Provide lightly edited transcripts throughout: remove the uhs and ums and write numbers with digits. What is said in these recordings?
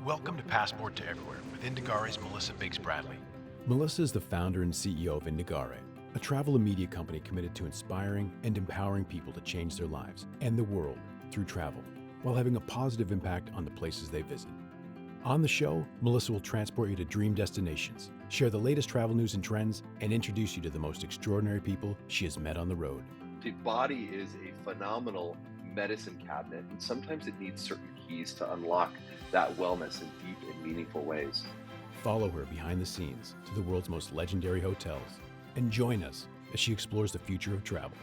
Welcome to Passport to Everywhere with Indigare's Melissa Biggs-Bradley. Melissa is the founder and CEO of Indigare, a travel and media company committed to inspiring and empowering people to change their lives and the world through travel, while having a positive impact on the places they visit. On the show, Melissa will transport you to dream destinations, share the latest travel news and trends, and introduce you to the most extraordinary people she has met on the road. The body is a phenomenal medicine cabinet, and sometimes it needs certain keys to unlock that wellness in deep and meaningful ways. Follow her behind the scenes to the world's most legendary hotels and join us as she explores the future of travel.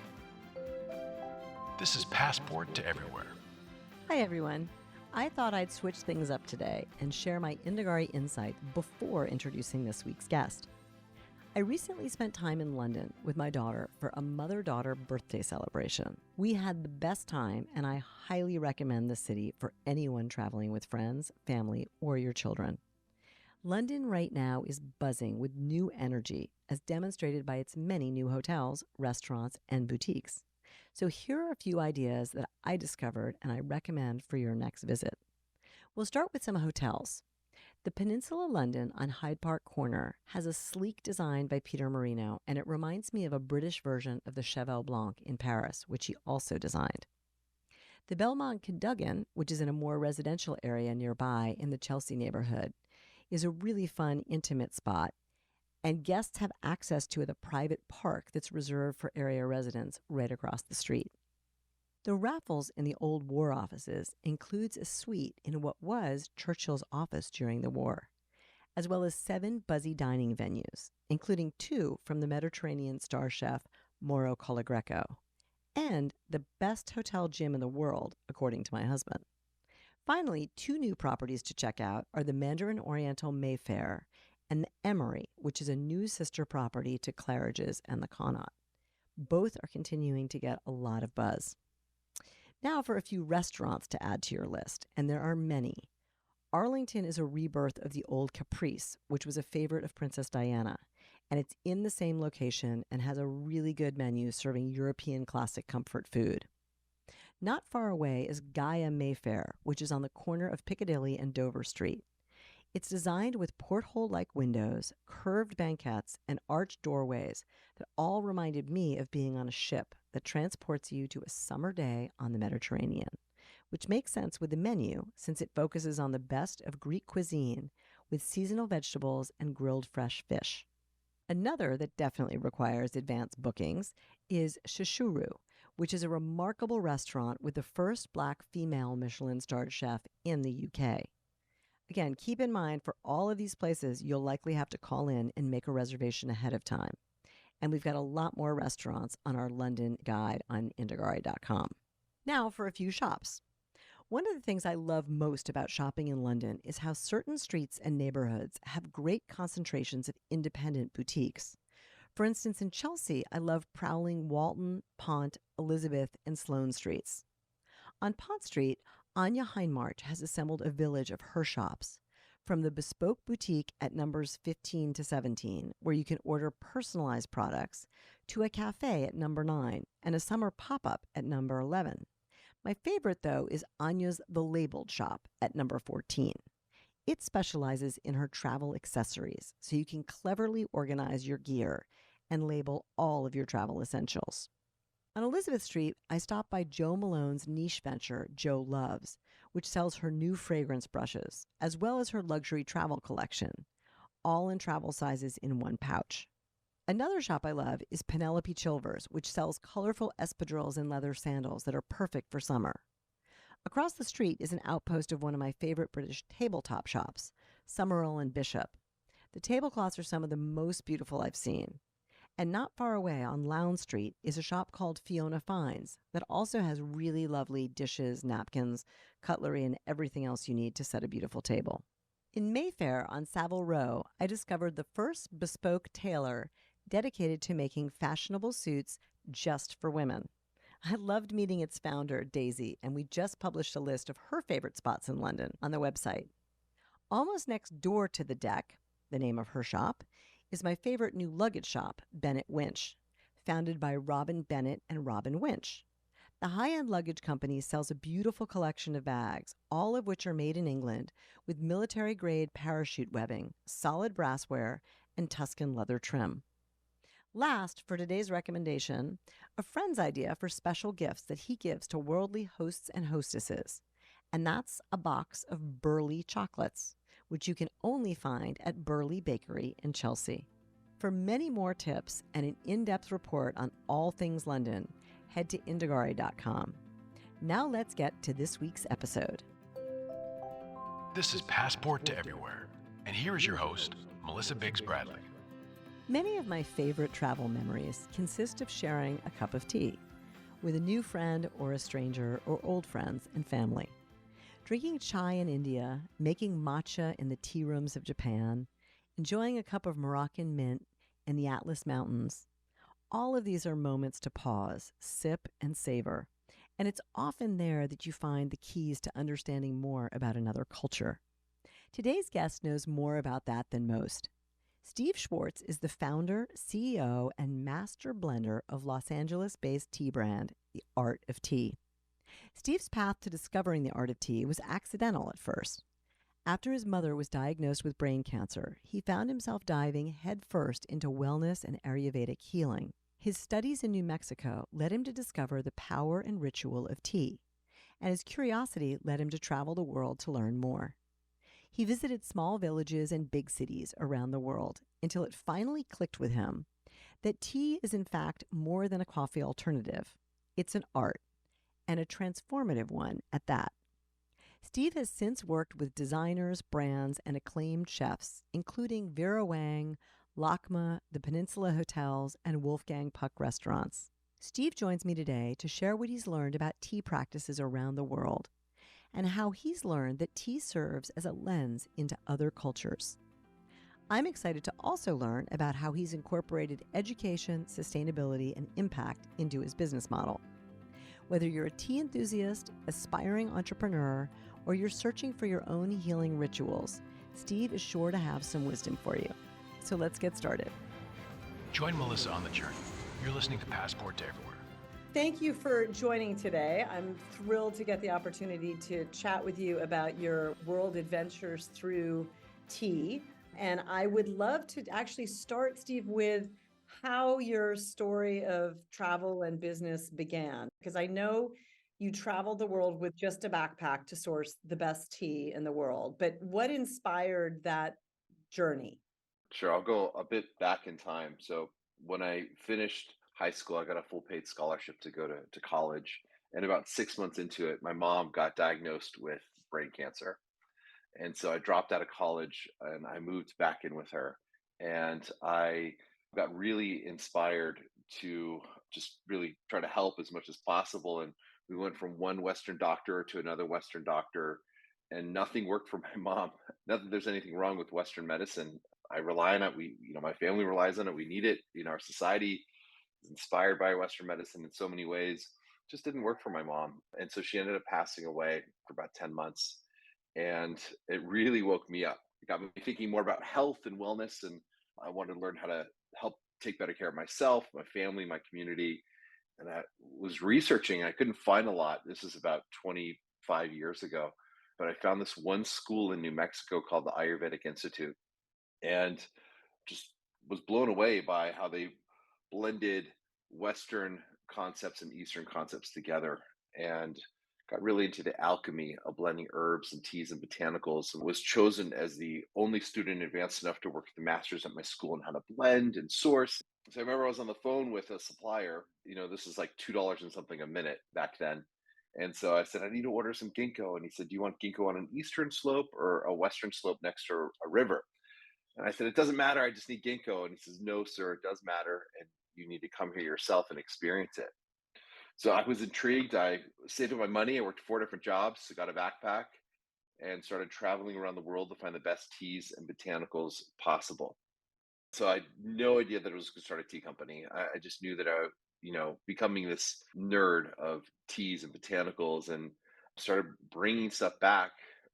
This is Passport to Everywhere. Hi, everyone. I thought I'd switch things up today and share my Indigare insight before introducing this week's guest. I recently spent time in London with my daughter for a mother-daughter birthday celebration. We had the best time, and I highly recommend the city for anyone traveling with friends, family, or your children. London right now is buzzing with new energy, as demonstrated by its many new hotels, restaurants, and boutiques. So here are a few ideas that I discovered and I recommend for your next visit. We'll start with some hotels. The Peninsula London on Hyde Park Corner has a sleek design by Peter Marino, and it reminds me of a British version of the Cheval Blanc in Paris, which he also designed. The Belmont Cadogan, which is in a more residential area nearby in the Chelsea neighborhood, is a really fun, intimate spot, and guests have access to the private park that's reserved for area residents right across the street. The raffles in the old war offices includes a suite in what was Churchill's office during the war, as well as 7 buzzy dining venues, including 2 from the Mediterranean star chef Mauro Colagreco, and the best hotel gym in the world, according to my husband. Finally, 2 new properties to check out are the Mandarin Oriental Mayfair and the Emery, which is a new sister property to Claridge's and the Connaught. Both are continuing to get a lot of buzz. Now for a few restaurants to add to your list, and there are many. Arlington is a rebirth of the old Caprice, which was a favorite of Princess Diana, and it's in the same location and has a really good menu serving European classic comfort food. Not far away is Gaia Mayfair, which is on the corner of Piccadilly and Dover Street. It's designed with porthole-like windows, curved banquettes, and arched doorways that all reminded me of being on a ship that transports you to a summer day on the Mediterranean, which makes sense with the menu since it focuses on the best of Greek cuisine with seasonal vegetables and grilled fresh fish. Another that definitely requires advanced bookings is Shishuru, which is a remarkable restaurant with the first Black female Michelin-starred chef in the UK. Again, keep in mind for all of these places, you'll likely have to call in and make a reservation ahead of time. And we've got a lot more restaurants on our London guide on Indigare.com. Now for a few shops. One of the things I love most about shopping in London is how certain streets and neighborhoods have great concentrations of independent boutiques. For instance, in Chelsea, I love prowling Walton, Pont, Elizabeth, and Sloane streets. On Pont Street, Anya Heinmarch has assembled a village of her shops, from the bespoke boutique at numbers 15 to 17, where you can order personalized products, to a cafe at number 9 and a summer pop-up at number 11. My favorite, though, is Anya's The Labeled shop at number 14. It specializes in her travel accessories, so you can cleverly organize your gear and label all of your travel essentials. On Elizabeth Street, I stopped by Jo Malone's niche venture, Jo Loves, which sells her new fragrance brushes, as well as her luxury travel collection, all in travel sizes in one pouch. Another shop I love is Penelope Chilvers, which sells colorful espadrilles and leather sandals that are perfect for summer. Across the street is an outpost of one of my favorite British tabletop shops, Summerall and Bishop. The tablecloths are some of the most beautiful I've seen. And not far away on Lowndes Street is a shop called Fiona Finds that also has really lovely dishes, napkins, cutlery, and everything else you need to set a beautiful table. In Mayfair on Savile Row, I discovered the first bespoke tailor dedicated to making fashionable suits just for women. I loved meeting its founder, Daisy, and we just published a list of her favorite spots in London on the website. Almost next door to the Deck, the name of her shop, is my favorite new luggage shop, Bennett Winch, founded by Robin Bennett and Robin Winch. The high-end luggage company sells a beautiful collection of bags, all of which are made in England, with military-grade parachute webbing, solid brassware, and Tuscan leather trim. Last, for today's recommendation, a friend's idea for special gifts that he gives to worldly hosts and hostesses. And that's a box of Burley chocolates, which you can only find at Burley Bakery in Chelsea. For many more tips and an in-depth report on all things London, head to Indagare.com. Now let's get to this week's episode. This is Passport to Everywhere, and here is your host, Melissa Biggs Bradley. Many of my favorite travel memories consist of sharing a cup of tea with a new friend or a stranger or old friends and family. Drinking chai in India, making matcha in the tea rooms of Japan, enjoying a cup of Moroccan mint in the Atlas Mountains. All of these are moments to pause, sip, and savor. And it's often there that you find the keys to understanding more about another culture. Today's guest knows more about that than most. Steve Schwartz is the founder, CEO, and master blender of Los Angeles-based tea brand, The Art of Tea. Steve's path to discovering the art of tea was accidental at first. After his mother was diagnosed with brain cancer, he found himself diving headfirst into wellness and Ayurvedic healing. His studies in New Mexico led him to discover the power and ritual of tea, and his curiosity led him to travel the world to learn more. He visited small villages and big cities around the world until it finally clicked with him that tea is in fact more than a coffee alternative. It's an art, and a transformative one at that. Steve has since worked with designers, brands, and acclaimed chefs, including Vera Wang, Lakma, the Peninsula Hotels, and Wolfgang Puck restaurants. Steve joins me today to share what he's learned about tea practices around the world and how he's learned that tea serves as a lens into other cultures. I'm excited to also learn about how he's incorporated education, sustainability, and impact into his business model. Whether you're a tea enthusiast, aspiring entrepreneur, or you're searching for your own healing rituals, Steve is sure to have some wisdom for you. So let's get started. Join Melissa on the journey. You're listening to Passport to Everywhere. Thank you for joining today. I'm thrilled to get the opportunity to chat with you about your world adventures through tea. And I would love to actually start, Steve, with how your story of travel and business began. Because I know you traveled the world with just a backpack to source the best tea in the world. But what inspired that journey? Sure, I'll go a bit back in time. So when I finished high school, I got a full paid scholarship to go to college. And about 6 months into it, my mom got diagnosed with brain cancer. And so I dropped out of college and I moved back in with her. And I got really inspired to just really try to help as much as possible. And we went from one Western doctor to another Western doctor, and nothing worked for my mom. Not that there's anything wrong with Western medicine. I rely on it. My family relies on it. We need it. Our society is inspired by Western medicine in so many ways. Just didn't work for my mom. And so she ended up passing away for about 10 months. And it really woke me up. It got me thinking more about health and wellness. And I wanted to learn how to help take better care of myself, my family, my community. And I was researching. I couldn't find a lot. This is about 25 years ago. But I found this one school in New Mexico called the Ayurvedic Institute, and just was blown away by how they blended Western concepts and Eastern concepts together, and got really into the alchemy of blending herbs and teas and botanicals, and was chosen as the only student advanced enough to work with the masters at my school on how to blend and source. So I remember I was on the phone with a supplier. This is like $2 and something a minute back then. And so I said, I need to order some ginkgo. And he said, do you want ginkgo on an eastern slope or a western slope next to a river? And I said, it doesn't matter. I just need ginkgo. And he says, no, sir, it does matter. And you need to come here yourself and experience it. So I was intrigued. I saved up my money. I worked 4 different jobs, got a backpack, and started traveling around the world to find the best teas and botanicals possible. So I had no idea that I was going to start a tea company. I just knew that becoming this nerd of teas and botanicals, and started bringing stuff back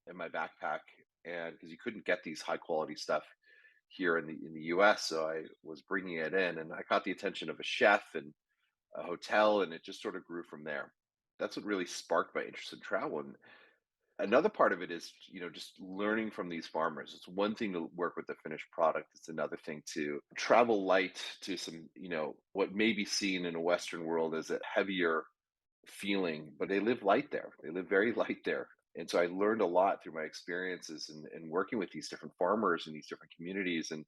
in my backpack. And because you couldn't get these high quality stuff here in the US, so I was bringing it in, and I caught the attention of a chef and a hotel, and it just sort of grew from there. that's what really sparked my interest in travel. And another part of it is, just learning from these farmers. It's one thing to work with the finished product. It's another thing to travel light to some, what may be seen in a Western world as a heavier feeling, but they live light there. They live very light there. And so I learned a lot through my experiences and working with these different farmers in these different communities and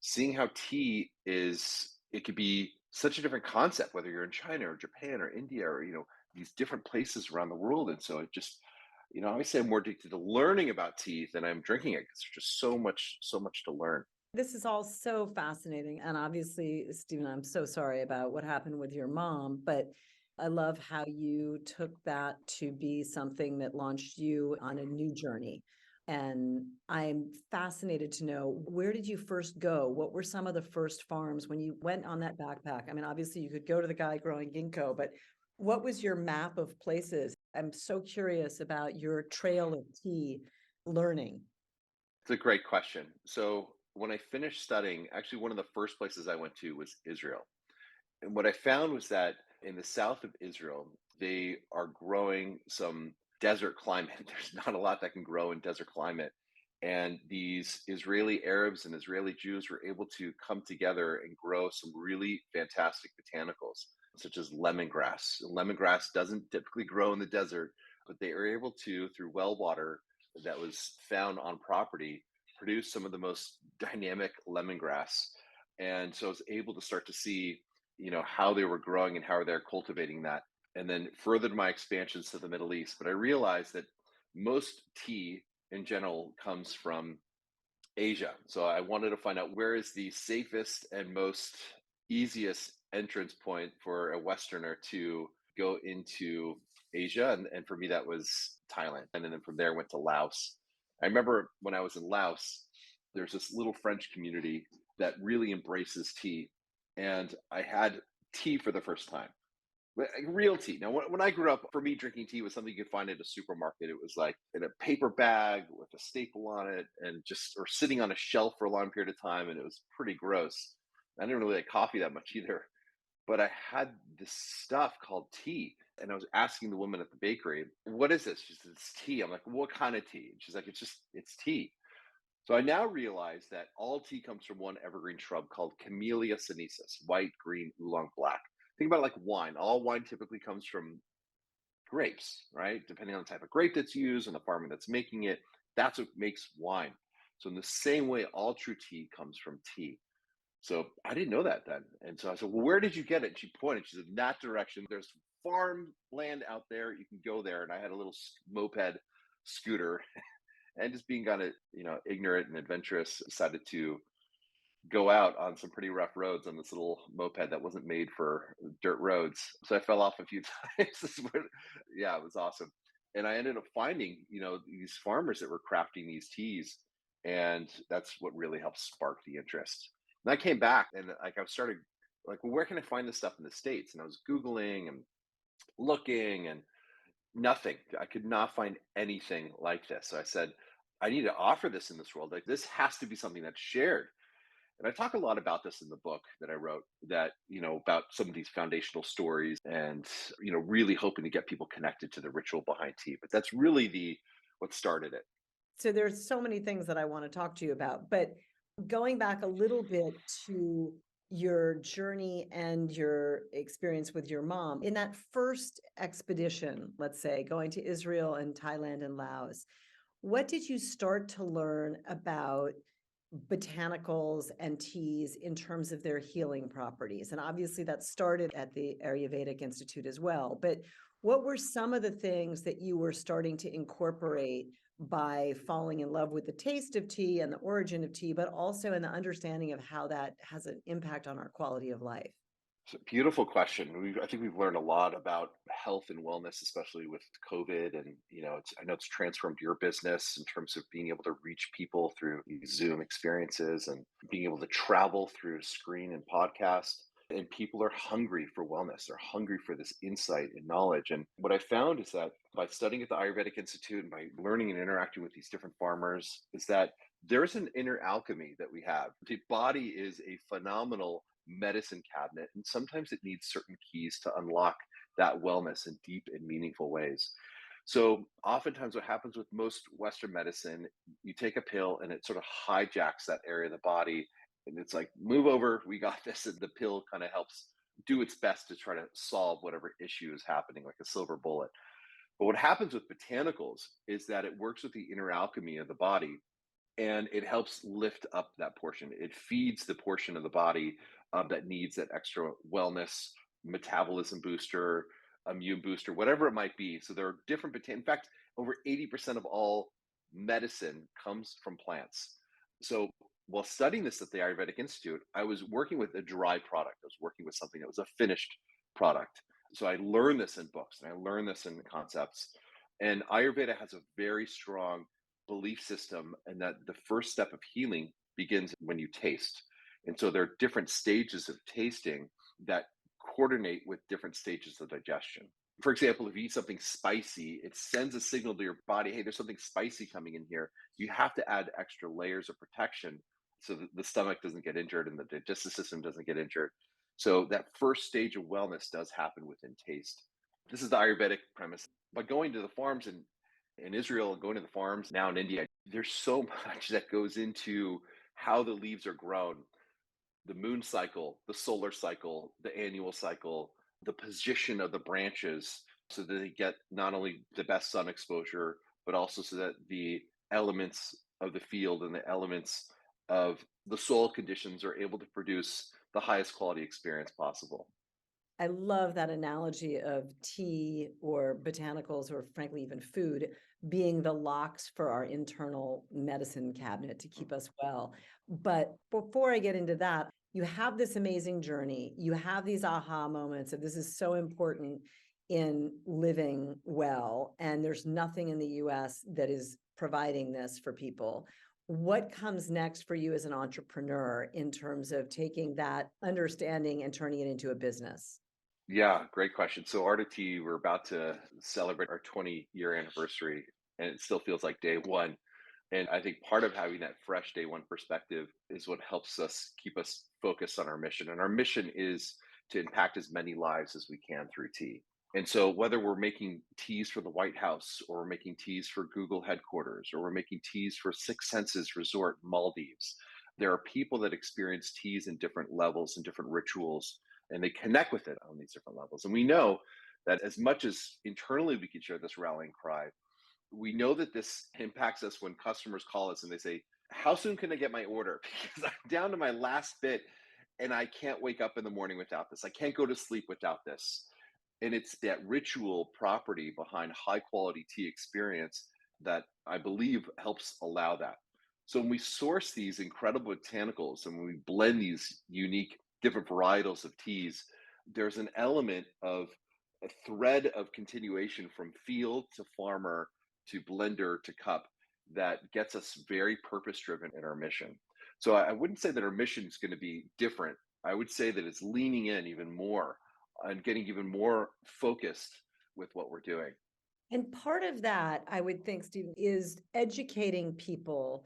seeing how tea it could be such a different concept, whether you're in China or Japan or India or, these different places around the world. And so it just, I always say I'm more addicted to learning about tea than I'm drinking it because there's just so much to learn. This is all so fascinating. And obviously, Stephen, I'm so sorry about what happened with your mom, but I love how you took that to be something that launched you on a new journey. And I'm fascinated to know, where did you first go? What were some of the first farms when you went on that backpack? I mean, obviously, you could go to the guy growing ginkgo, but what was your map of places? I'm so curious about your trail of tea learning. It's a great question. So when I finished studying, actually, one of the first places I went to was Israel. And what I found was that in the south of Israel, they are growing some desert climate. There's not a lot that can grow in desert climate. And these Israeli Arabs and Israeli Jews were able to come together and grow some really fantastic botanicals, such as lemongrass. Lemongrass doesn't typically grow in the desert, but they are able to, through well water that was found on property, produce some of the most dynamic lemongrass. And so I was able to start to see, how they were growing and how they're cultivating that. And then furthered my expansions to the Middle East. But I realized that most tea in general comes from Asia. So I wanted to find out where is the safest and most easiest entrance point for a Westerner to go into Asia. And for me, that was Thailand. And then from there, I went to Laos. I remember when I was in Laos, there's this little French community that really embraces tea. And I had tea for the first time. Real tea. Now, when I grew up, for me, drinking tea was something you could find at a supermarket. It was like in a paper bag with a staple on it and or sitting on a shelf for a long period of time. And it was pretty gross. I didn't really like coffee that much either. But I had this stuff called tea. And I was asking the woman at the bakery, what is this? She said, it's tea. I'm like, what kind of tea? And she's like, it's tea. So I now realize that all tea comes from one evergreen shrub called Camellia sinensis, white, green, oolong, black. Think about it like wine. All wine typically comes from grapes, right? Depending on the type of grape that's used and the farmer that's making it, that's what makes wine. So in the same way, all true tea comes from tea. So I didn't know that then. And so I said, well, where did you get it? And she pointed, she said, in that direction, there's farmland out there. You can go there. And I had a little moped scooter and just being kind of, ignorant and adventurous, decided to go out on some pretty rough roads on this little moped that wasn't made for dirt roads. So I fell off a few times. Yeah, it was awesome. And I ended up finding, these farmers that were crafting these teas. And that's what really helped spark the interest. And I came back and I started like, well, where can I find this stuff in the States? And I was Googling and looking and nothing. I could not find anything like this. So I said, I need to offer this in this world. Like this has to be something that's shared. And I talk a lot about this in the book that I wrote that, about some of these foundational stories and, really hoping to get people connected to the ritual behind tea. But that's really what started it. So there's so many things that I want to talk to you about, but going back a little bit to your journey and your experience with your mom in that first expedition, let's say going to Israel and Thailand and Laos, what did you start to learn about botanicals and teas in terms of their healing properties? And obviously that started at the Ayurvedic Institute as well, but what were some of the things that you were starting to incorporate by falling in love with the taste of tea and the origin of tea, but also in the understanding of how that has an impact on our quality of life? It's a beautiful question. I think we've learned a lot about health and wellness, especially with COVID. And, I know it's transformed your business in terms of being able to reach people through these Zoom experiences and being able to travel through screen and podcast. And people are hungry for wellness. They're hungry for this insight and knowledge. And what I found is that by studying at the Ayurvedic Institute and by learning and interacting with these different farmers, is that there's an inner alchemy that we have. The body is a phenomenal medicine cabinet, and sometimes it needs certain keys to unlock that wellness in deep and meaningful ways. So oftentimes what happens with most Western medicine, you take a pill and it sort of hijacks that area of the body. And it's like, move over, we got this. And the pill kind of helps do its best to try to solve whatever issue is happening, like a silver bullet. But what happens with botanicals is that it works with the inner alchemy of the body and it helps lift up that portion. It feeds the portion of the body that needs that extra wellness, metabolism booster, immune booster, whatever it might be. So there are different In fact, over 80% of all medicine comes from plants. So while studying this at the Ayurvedic Institute, I was working with a dry product. I was working with something that was a finished product. So I learned this in books and I learned this in concepts. And Ayurveda has a very strong belief system, and that the first step of healing begins when you taste. And so there are different stages of tasting that coordinate with different stages of digestion. For example, if you eat something spicy, it sends a signal to your body, hey, there's something spicy coming in here. You have to add extra layers of protection so that the stomach doesn't get injured and the digestive system doesn't get injured. So that first stage of wellness does happen within taste. This is the Ayurvedic premise. By going to the farms in Israel and going to the farms now in India, there's so much that goes into how the leaves are grown, the moon cycle, the solar cycle, the annual cycle, the position of the branches so that they get not only the best sun exposure, but also so that the elements of the field and the elements of the soil conditions are able to produce the highest quality experience possible. I love that analogy of tea or botanicals or frankly even food being the locks for our internal medicine cabinet to keep us well. But before I get into that, you have this amazing journey. You have these aha moments of this is so important in living well. And there's nothing in the US that is providing this for people. What comes next for you as an entrepreneur in terms of taking that understanding and turning it into a business? Yeah, great question. So Art of Tea, we're about to celebrate our 20-year anniversary, and it still feels like day one. And I think part of having that fresh day one perspective is what helps us keep us focused on our mission. And our mission is to impact as many lives as we can through tea. And so whether we're making teas for the White House, or we're making teas for Google headquarters, or we're making teas for Six Senses Resort Maldives, there are people that experience teas in different levels and different rituals, and they connect with it on these different levels. And we know that as much as internally we can share this rallying cry, we know that this impacts us when customers call us and they say, how soon can I get my order? Because I'm down to my last bit and I can't wake up in the morning without this. I can't go to sleep without this. And it's that ritual property behind high quality tea experience that I believe helps allow that. So when we source these incredible botanicals and when we blend these unique different varietals of teas, there's an element of a thread of continuation from field to farmer to blender to cup that gets us very purpose driven in our mission. So I wouldn't say that our mission is going to be different. I would say that it's leaning in even more and getting even more focused with what we're doing. And part of that, I would think, Stephen, is educating people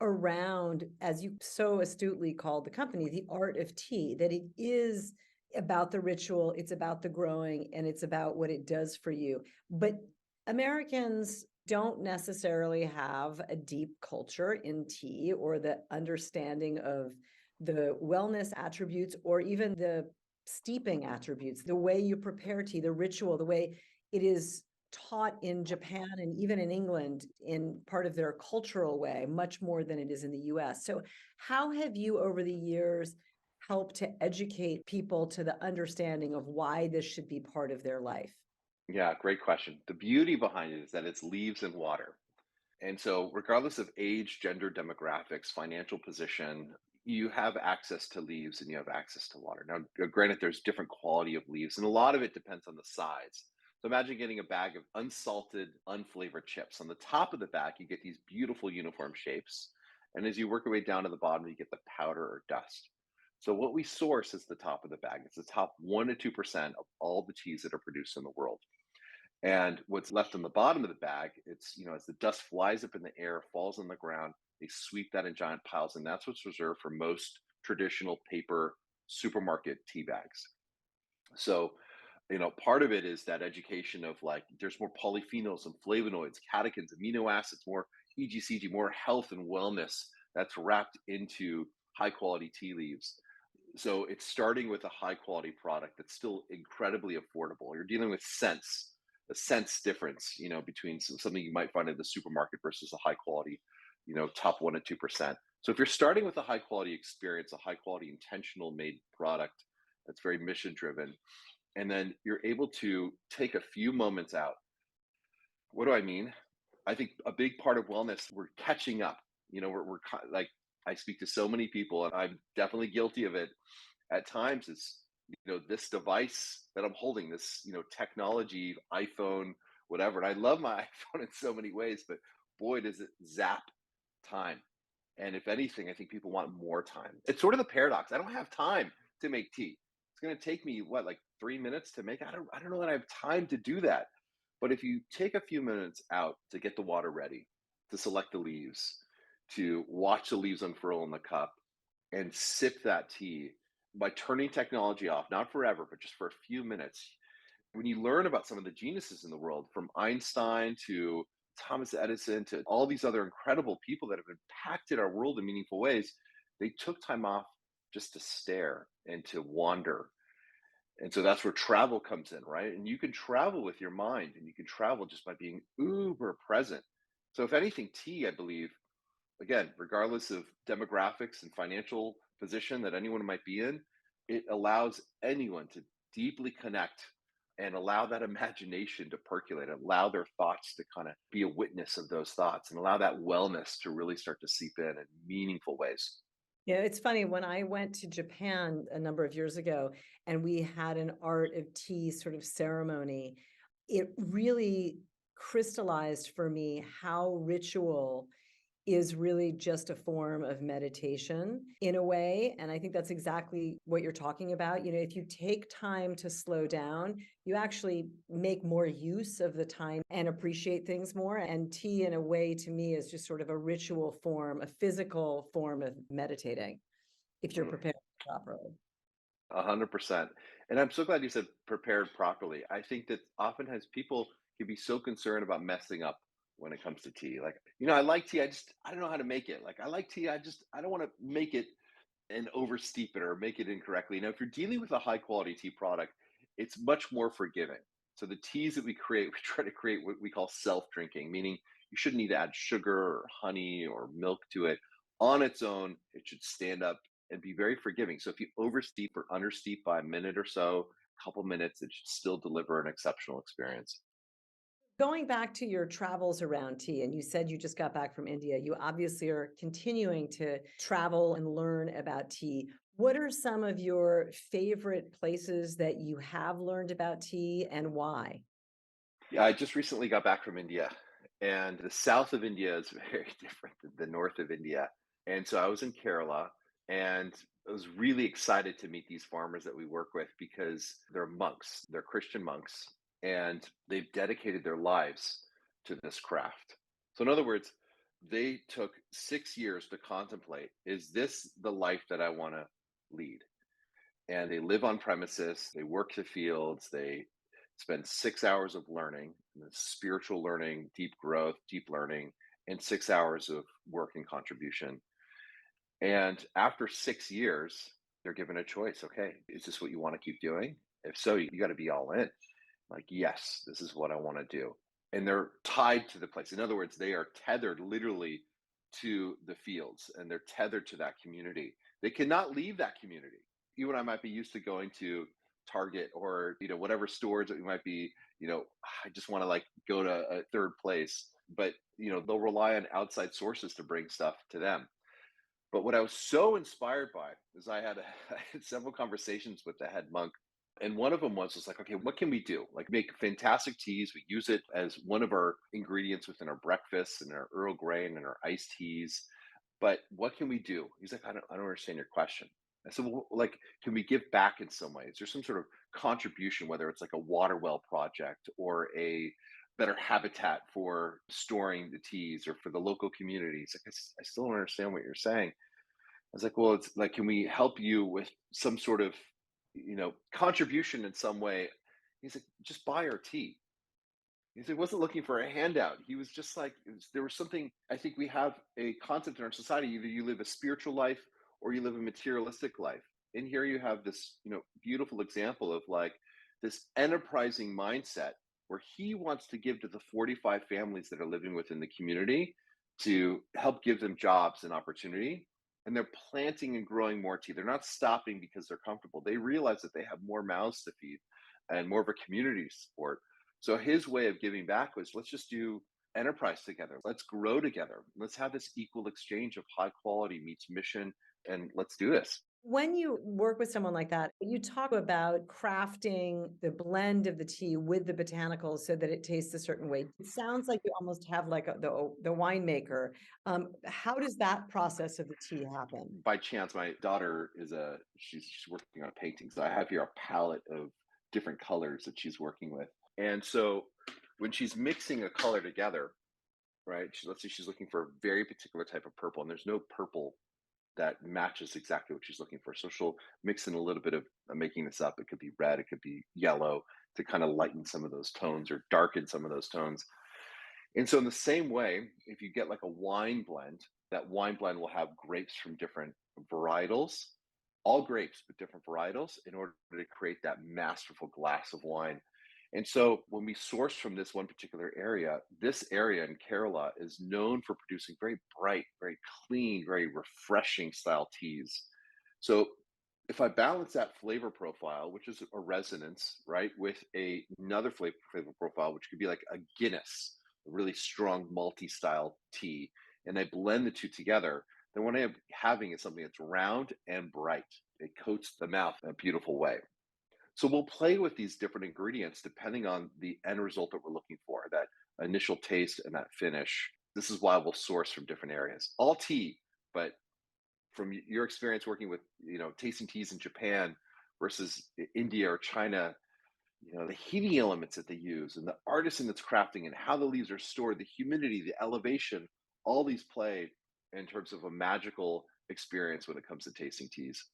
around, as you so astutely called the company, the art of tea, that it is about the ritual, it's about the growing, and it's about what it does for you. But Americans don't necessarily have a deep culture in tea or the understanding of the wellness attributes or even the steeping attributes, the way you prepare tea, the ritual, the way it is taught in Japan and even in England in part of their cultural way, much more than it is in the US. So, how have you over the years helped to educate people to the understanding of why this should be part of their life? Yeah, great question. The beauty behind it is that it's leaves and water. And so, regardless of age, gender, demographics, financial position, you have access to leaves and you have access to water. Now, granted, there's different quality of leaves, and a lot of it depends on the size. So, imagine getting a bag of unsalted, unflavored chips. On the top of the bag, you get these beautiful uniform shapes. And as you work your way down to the bottom, you get the powder or dust. So, what we source is the top of the bag. It's the top 1% to 2% of all the teas that are produced in the world. And what's left on the bottom of the bag, it's, as the dust flies up in the air, falls on the ground, they sweep that in giant piles. And that's what's reserved for most traditional paper supermarket tea bags. So Part of it is that education of like there's more polyphenols and flavonoids, catechins, amino acids, more EGCG, more health and wellness that's wrapped into high quality tea leaves. So it's starting with a high quality product that's still incredibly affordable. You're dealing with scents, a sense difference, between something you might find at the supermarket versus a high quality, top 1 to 2%. So if you're starting with a high quality experience, a high quality intentional made product that's very mission driven, and then you're able to take a few moments out. What do I mean? I think a big part of wellness, we're catching up. Like, I speak to so many people, and I'm definitely guilty of it at times. Is this device that I'm holding, this technology, iPhone, whatever. And I love my iPhone in so many ways, but boy, does it zap time. And if anything, I think people want more time. It's sort of the paradox. I don't have time to make tea. It's going to take me like 3 minutes to make. I don't know that I have time to do that. But if you take a few minutes out to get the water ready, to select the leaves, to watch the leaves unfurl in the cup, and sip that tea by turning technology off, not forever, but just for a few minutes. When you learn about some of the geniuses in the world, from Einstein to Thomas Edison to all these other incredible people that have impacted our world in meaningful ways, they took time off just to stare and to wander. And so that's where travel comes in, right? And you can travel with your mind, and you can travel just by being uber present. So, if anything, tea, I believe, again, regardless of demographics and financial position that anyone might be in, it allows anyone to deeply connect and allow that imagination to percolate, allow their thoughts to kind of be a witness of those thoughts, and allow that wellness to really start to seep in meaningful ways. Yeah, it's funny. When I went to Japan a number of years ago and we had an art of tea sort of ceremony, it really crystallized for me how ritual is really just a form of meditation in a way. And I think that's exactly what you're talking about. If you take time to slow down, you actually make more use of the time and appreciate things more. And tea, in a way, to me, is just sort of a ritual form, a physical form of meditating, if you're Mm, prepared properly. 100%. And I'm so glad you said prepared properly. I think that oftentimes people can be so concerned about messing up when it comes to tea. Like, I like tea. I don't know how to make it. Like, I like tea. I don't want to make it and oversteep it or make it incorrectly. Now, if you're dealing with a high quality tea product, it's much more forgiving. So the teas that we create, we try to create what we call self-drinking, meaning you shouldn't need to add sugar or honey or milk to it. On its own, it should stand up and be very forgiving. So if you oversteep or understeep by a minute or so, a couple minutes, it should still deliver an exceptional experience. Going back to your travels around tea, and you said you just got back from India, you obviously are continuing to travel and learn about tea. What are some of your favorite places that you have learned about tea, and why? Yeah, I just recently got back from India, and the south of India is very different than the north of India. And so I was in Kerala, and I was really excited to meet these farmers that we work with because they're monks, they're Christian monks, and they've dedicated their lives to this craft. So, in other words, they took 6 years to contemplate, is this the life that I want to lead? And they live on premises, they work the fields, they spend 6 hours of learning, spiritual learning, deep growth, deep learning, and 6 hours of work and contribution. And after 6 years, they're given a choice. Okay, is this what you want to keep doing? If so, you got to be all in. Like, yes, this is what I want to do. And they're tied to the place. In other words, they are tethered literally to the fields, and they're tethered to that community. They cannot leave that community. You and I might be used to going to Target or whatever stores that we might be. I just want to like go to a third place, but they'll rely on outside sources to bring stuff to them. But what I was so inspired by is I had several conversations with the head monk, and one of them was just like, okay, what can we do? Like, make fantastic teas. We use it as one of our ingredients within our breakfasts and our Earl Grey and our iced teas. But what can we do? He's like, I don't understand your question. I said, well, like, can we give back in some way? Is there some sort of contribution, whether it's like a water well project or a better habitat for storing the teas or for the local communities? Like, I still don't understand what you're saying. I was like, well, it's like, can we help you with some sort of, contribution in some way? He's like, just buy our tea. He wasn't looking for a handout. He was just like, there was something, I think we have a concept in our society, either you live a spiritual life or you live a materialistic life. And here you have this, beautiful example of like this enterprising mindset where he wants to give to the 45 families that are living within the community to help give them jobs and opportunity. And they're planting and growing more tea. They're not stopping because they're comfortable. They realize that they have more mouths to feed and more of a community to support. So his way of giving back was, let's just do enterprise together. Let's grow together. Let's have this equal exchange of high quality meets mission, and let's do this. When you work with someone like that, you talk about crafting the blend of the tea with the botanicals so that it tastes a certain way. It sounds like you almost have like the winemaker. How does that process of the tea happen? By chance, my daughter she's working on a painting, so I have here a palette of different colors that she's working with. And so when she's mixing a color together, right? Let's say she's looking for a very particular type of purple, and there's no purple that matches exactly what she's looking for. So she'll mix in a little bit of, I'm making this up. It could be red, it could be yellow to kind of lighten some of those tones or darken some of those tones. And so in the same way, if you get like a wine blend, that wine blend will have grapes from different varietals, all grapes, but different varietals in order to create that masterful glass of wine. And so when we source from this one particular area, this area in Kerala is known for producing very bright, very clean, very refreshing style teas. So if I balance that flavor profile, which is a resonance, right, with another flavor profile, which could be like a Guinness, a really strong multi-style tea, and I blend the two together, then what I am having is something that's round and bright. It coats the mouth in a beautiful way. So we'll play with these different ingredients depending on the end result that we're looking for, that initial taste and that finish. This is why we'll source from different areas. All tea, but from your experience working with, tasting teas in Japan versus India or China, the heating elements that they use and the artisan that's crafting and how the leaves are stored, the humidity, the elevation, all these play in terms of a magical experience when it comes to tasting teas.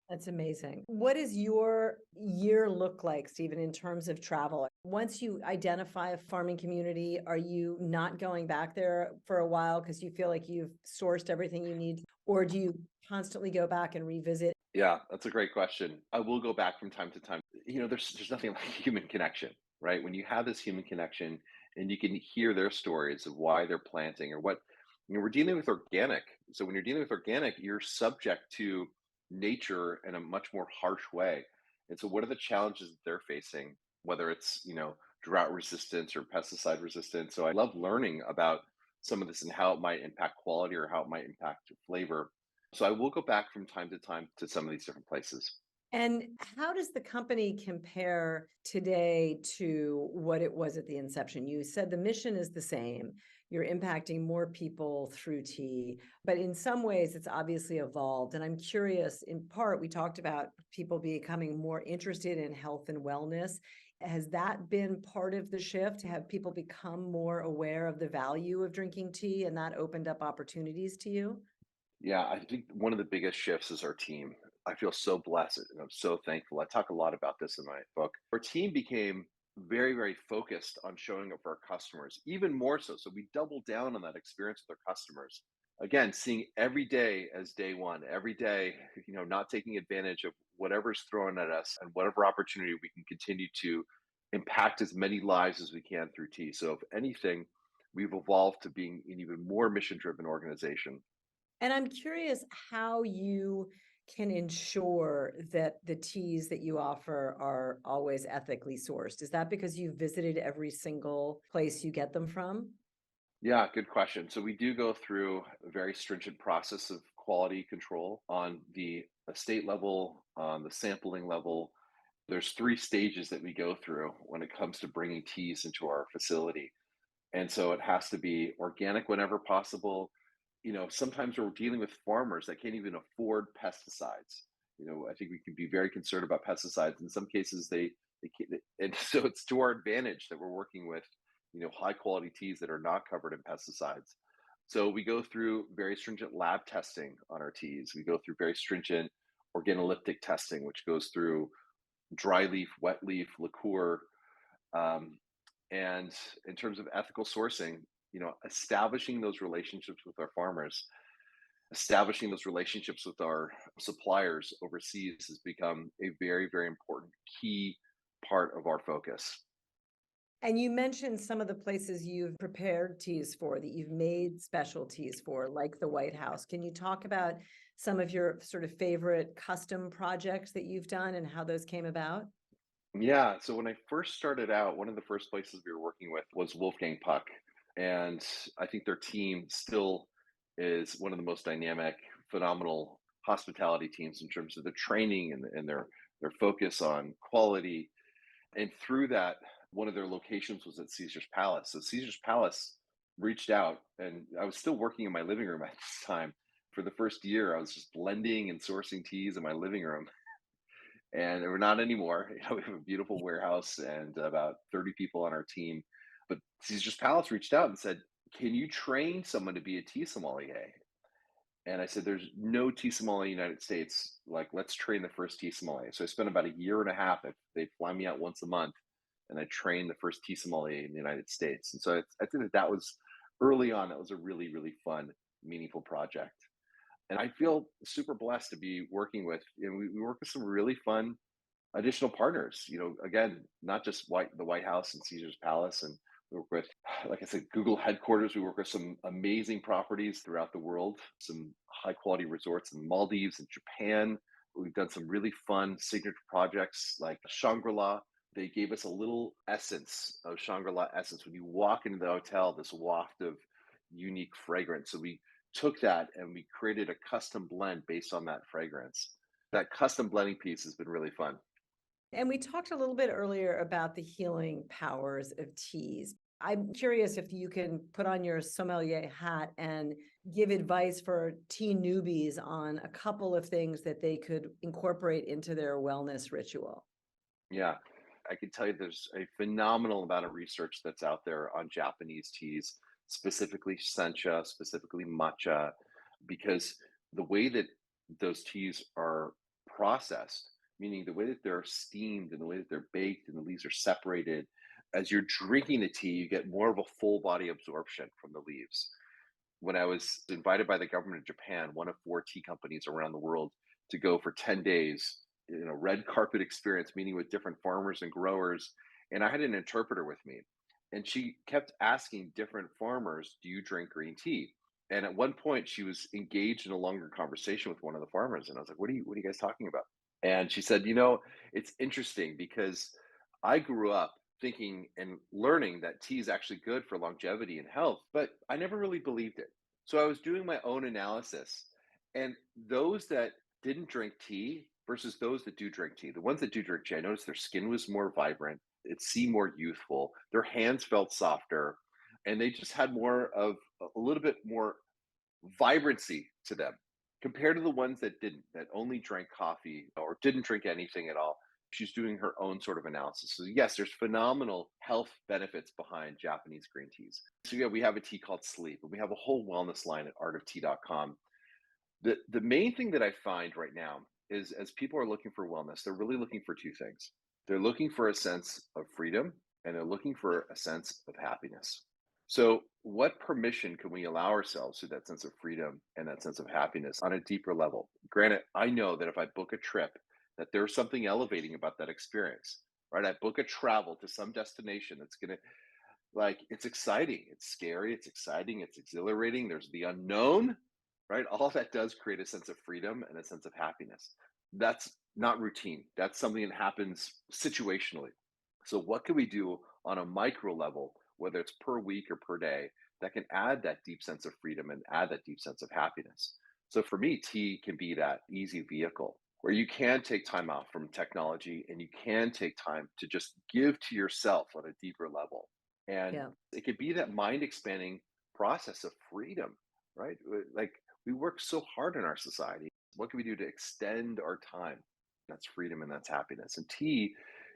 That's amazing. What does your year look like, Stephen, in terms of travel? Once you identify a farming community, are you not going back there for a while because you feel like you've sourced everything you need? Or do you constantly go back and revisit? Yeah, that's a great question. I will go back from time to time. There's nothing like human connection, right? When you have this human connection and you can hear their stories of why they're planting or what, we're dealing with organic. So when you're dealing with organic, you're subject to nature in a much more harsh way. And so what are the challenges that they're facing, whether it's, drought resistance or pesticide resistance? So I love learning about some of this and how it might impact quality or how it might impact flavor. So I will go back from time to time to some of these different places. And how does the company compare today to what it was at the inception? You said the mission is the same. You're impacting more people through tea, but in some ways it's obviously evolved. And I'm curious, in part, we talked about people becoming more interested in health and wellness. Has that been part of the shift? Have people become more aware of the value of drinking tea and that opened up opportunities to you? Yeah, I think one of the biggest shifts is our team. I feel so blessed and I'm so thankful. I talk a lot about this in my book. Our team became very, very focused on showing up for our customers, even more so. So we doubled down on that experience with our customers. Again, seeing every day as day one, every day, not taking advantage of whatever's thrown at us and whatever opportunity we can continue to impact as many lives as we can through tea. So if anything, we've evolved to being an even more mission driven organization. And I'm curious how you can ensure that the teas that you offer are always ethically sourced. Is that because you visited every single place you get them from? Yeah, good question. So we do go through a very stringent process of quality control on the estate level, on the sampling level. There's three stages that we go through when it comes to bringing teas into our facility. And so it has to be organic whenever possible. Sometimes we're dealing with farmers that can't even afford pesticides. I think we can be very concerned about pesticides. In some cases, they can't, and so it's to our advantage that we're working with, high quality teas that are not covered in pesticides. So we go through very stringent lab testing on our teas. We go through very stringent organoleptic testing, which goes through dry leaf, wet leaf, liqueur. Um, and in terms of ethical sourcing, establishing those relationships with our farmers, establishing those relationships with our suppliers overseas has become a very, very important key part of our focus. And you mentioned some of the places you've prepared teas for, that you've made special teas for, like the White House. Can you talk about some of your sort of favorite custom projects that you've done and how those came about? Yeah. So when I first started out, one of the first places we were working with was Wolfgang Puck. And I think their team still is one of the most dynamic, phenomenal hospitality teams in terms of the training and their focus on quality. And through that, one of their locations was at Caesar's Palace. So Caesar's Palace reached out, and I was still working in my living room at this time. For the first year, I was just blending and sourcing teas in my living room, and we're not anymore. We have a beautiful warehouse and about 30 people on our team. But Caesar's Palace reached out and said, "Can you train someone to be a tea sommelier?" And I said, "There's no tea sommelier in the United States. Like, let's train the first tea sommelier." So I spent about a year and a half. They'd fly me out once a month, and I trained the first tea sommelier in the United States. And so I think that was early on. That was a really, really fun, meaningful project. And I feel super blessed to be working with. We work with some really fun additional partners. Again, not just the White House and Caesar's Palace, and we work with, like I said, Google headquarters. We work with some amazing properties throughout the world, some high quality resorts in Maldives and Japan. We've done some really fun signature projects like Shangri-La. They gave us a little essence of Shangri-La essence. When you walk into the hotel, this waft of unique fragrance. So we took that and we created a custom blend based on that fragrance. That custom blending piece has been really fun. And we talked a little bit earlier about the healing powers of teas. I'm curious if you can put on your sommelier hat and give advice for tea newbies on a couple of things that they could incorporate into their wellness ritual. Yeah, I can tell you there's a phenomenal amount of research that's out there on Japanese teas, specifically sencha, specifically matcha, because the way that those teas are processed, meaning the way that they're steamed and the way that they're baked and the leaves are separated, as you're drinking the tea, you get more of a full body absorption from the leaves. When I was invited by the government of Japan, one of four tea companies around the world, to go for 10 days, red carpet experience, meeting with different farmers and growers. And I had an interpreter with me. And she kept asking different farmers, "Do you drink green tea?" And at one point, she was engaged in a longer conversation with one of the farmers. And I was like, what are you guys talking about? And she said, it's interesting because I grew up thinking and learning that tea is actually good for longevity and health, but I never really believed it. So I was doing my own analysis. And those that didn't drink tea versus those that do drink tea, the ones that do drink tea, I noticed their skin was more vibrant, it seemed more youthful, their hands felt softer, and they just had more of a little bit more vibrancy to them compared to the ones that didn't, that only drank coffee or didn't drink anything at all. She's doing her own sort of analysis. So yes, there's phenomenal health benefits behind Japanese green teas. So yeah, we have a tea called Sleep, and we have a whole wellness line at artoftea.com. The main thing that I find right now is, as people are looking for wellness, they're really looking for two things. They're looking for a sense of freedom, and they're looking for a sense of happiness. So, what permission can we allow ourselves to that sense of freedom and that sense of happiness on a deeper level? Granted, I know that if I book a trip, that there's something elevating about that experience, right? I book a travel to some destination that's going to, like, it's exciting, it's scary, it's exciting, it's exhilarating. There's the unknown, right? All that does create a sense of freedom and a sense of happiness. That's not routine. That's something that happens situationally. So, what can we do on a micro level, whether it's per week or per day, that can add that deep sense of freedom and add that deep sense of happiness? So, for me, tea can be that easy vehicle where you can take time out from technology and you can take time to just give to yourself on a deeper level. And Yeah. it could be that mind expanding process of freedom, right? Like, we work so hard in our society. What can we do to extend our time? That's freedom and that's happiness. And tea,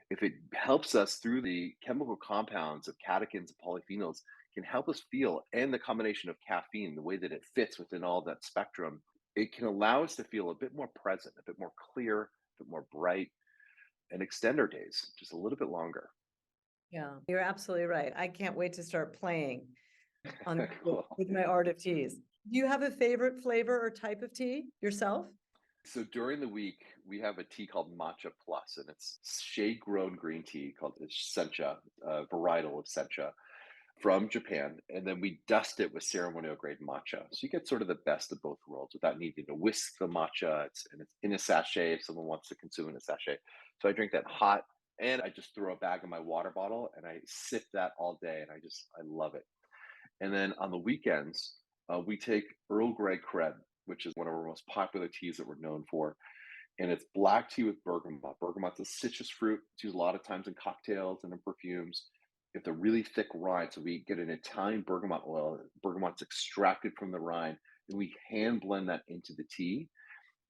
if it helps us through the chemical compounds of catechins and polyphenols, can help us feel, and the combination of caffeine, the way that it fits within all that spectrum, it can allow us to feel a bit more present, a bit more clear, a bit more bright. and extend our days just a little bit longer. Yeah, you're absolutely right. I can't wait to start playing on Cool. with my art of teas. Do you have a favorite flavor or type of tea yourself? So during the week, we have a tea called Matcha Plus, and it's shade-grown green tea called sencha, varietal of sencha from Japan. And then we dust it with ceremonial grade matcha. So you get sort of the best of both worlds without needing to whisk the matcha. And it's in a sachet if someone wants to consume in a sachet. So I drink that hot, and I just throw a bag in my water bottle and I sip that all day. And I love it. And then on the weekends, we take Earl Grey creme, which is one of our most popular teas that we're known for. And it's black tea with bergamot. Bergamot's a citrus fruit. It's used a lot of times in cocktails and in perfumes. It's a really thick rind. So we get an Italian bergamot oil. Bergamot's extracted from the rind, and we hand blend that into the tea.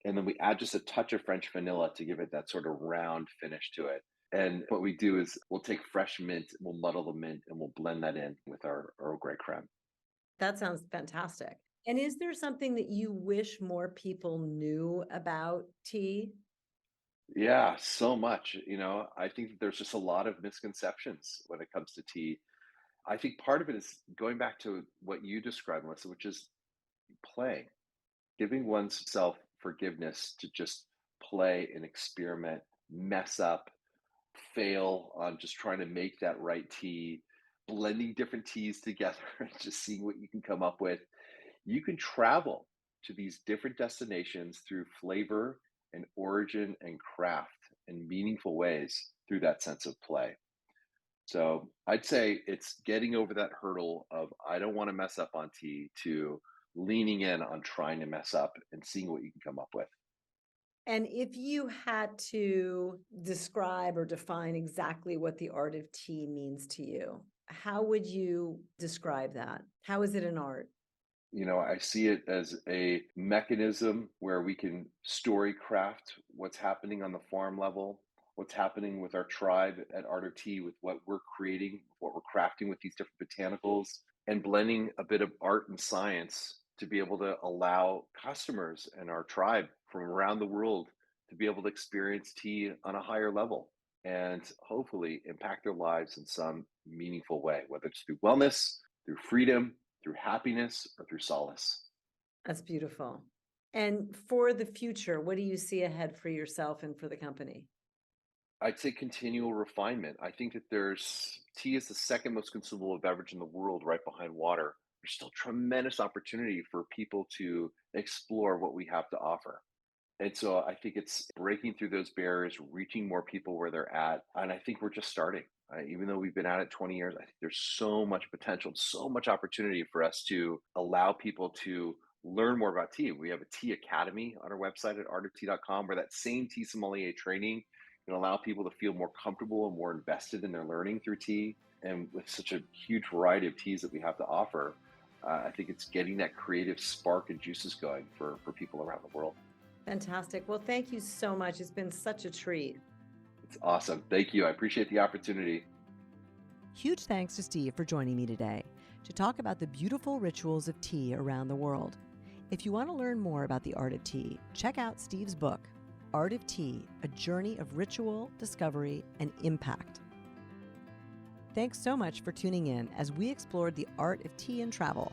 And then we add just a touch of French vanilla to give it that sort of round finish to it. And what we do is we'll take fresh mint, we'll muddle the mint, and we'll blend that in with our Earl Grey creme. That sounds fantastic. And is there something that you wish more people knew about tea? Yeah, so much. I think that there's just a lot of misconceptions when it comes to tea. I think part of it is going back to what you described, Melissa, which is play, giving oneself forgiveness to just play and experiment, mess up, fail on just trying to make that right tea, blending different teas together and just seeing what you can come up with. You can travel to these different destinations through flavor and origin and craft in meaningful ways through that sense of play. So I'd say it's getting over that hurdle of I don't want to mess up on tea to leaning in on trying to mess up and seeing what you can come up with. And if you had to describe or define exactly what the art of tea means to you, how would you describe that? How is it an art? I see it as a mechanism where we can story craft what's happening on the farm level, what's happening with our tribe at Art of Tea, with what we're creating, what we're crafting with these different botanicals, and blending a bit of art and science to be able to allow customers and our tribe from around the world to be able to experience tea on a higher level and hopefully impact their lives in some meaningful way, whether it's through wellness, through freedom, through happiness, or through solace. That's beautiful. And for the future, what do you see ahead for yourself and for the company? I'd say continual refinement. I think that tea is the second most consumable beverage in the world, right behind water. There's still tremendous opportunity for people to explore what we have to offer. And so I think it's breaking through those barriers, reaching more people where they're at. And I think we're just starting. Even though we've been at it 20 years, I think there's so much potential, so much opportunity for us to allow people to learn more about tea. We have a tea academy on our website at artoftea.com where that same tea sommelier training can allow people to feel more comfortable and more invested in their learning through tea. And with such a huge variety of teas that we have to offer, I think it's getting that creative spark and juices going for people around the world. Fantastic. Well, thank you so much. It's been such a treat. It's awesome. Thank you. I appreciate the opportunity. Huge thanks to Steve for joining me today to talk about the beautiful rituals of tea around the world. If you want to learn more about the art of tea, check out Steve's book, Art of Tea, A Journey of Ritual, Discovery, and Impact. Thanks so much for tuning in as we explored the art of tea and travel.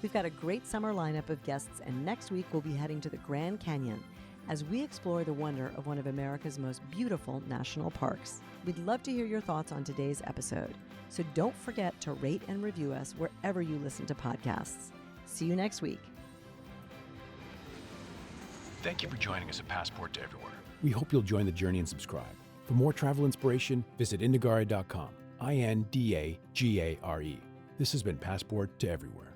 We've got a great summer lineup of guests, and next week we'll be heading to the Grand Canyon as we explore the wonder of one of America's most beautiful national parks. We'd love to hear your thoughts on today's episode, so don't forget to rate and review us wherever you listen to podcasts. See you next week. Thank you for joining us at Passport to Everywhere. We hope you'll join the journey and subscribe. For more travel inspiration, visit indagare.com. INDAGARE. This has been Passport to Everywhere.